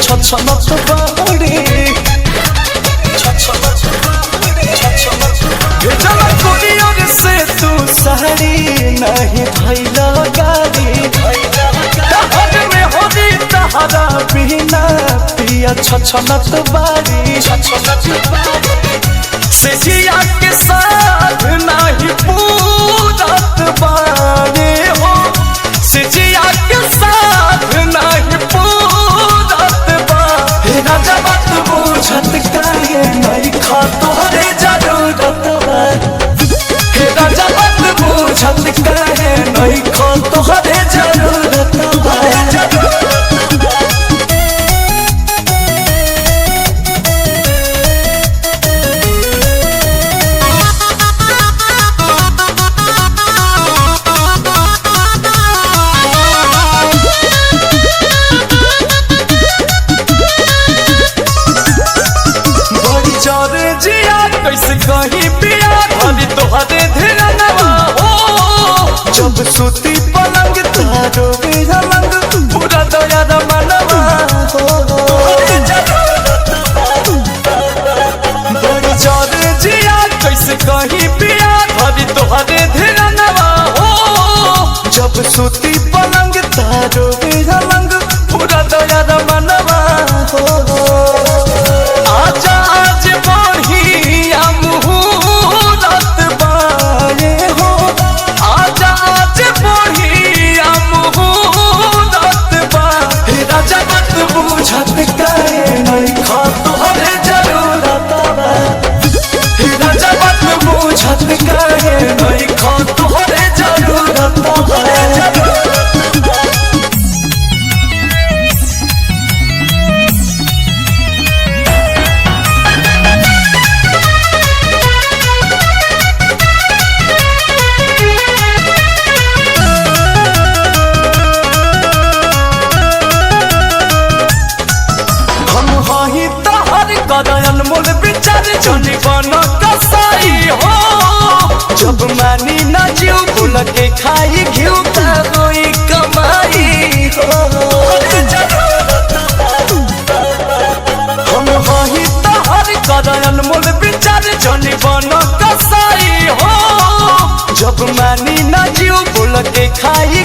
छछनत बाड़ी भेजला कुरियर से तू साड़ी नहीं भइला गाड़ी तहर में होली तहरा बिना पिया छछनत बाड़ी से जिया के साथ नहीं पूरत बाड़े हो से जिया के साथ नहीं पूरत बाड़े राजा बात बुझत काहे नहीं खा तोहरे जरूरत बा हे राजा बात बुझत काहे नहीं खा तोहरे जरूरत बा कैसे कहीं पिया खाली तोहरे धिरनवा हो जब सुती पलंग तारो बिरलंग पूरा दया मनवा हो बड़ी जोर जिया कैसे कहीं पिया खाली तोहरे धिरनवा हो जब सुती पलंग तारो बिरलंग पूरा दया मनवा हो आजा आज बढ़ी बुझत काहे नहीं खा तोहरे जरूरत बा हे राजा बात बुझत काहे नहीं खा तोहरे जरूरत बा अनमोल विचार जनी बन कसाई हो जब मानी न जीव भूल के खाई घिउ का रोई कमाई हो हम वही तहर कर अनमोल विचार जनी बन कसाई हो जब मानी न जीव भूल के खाई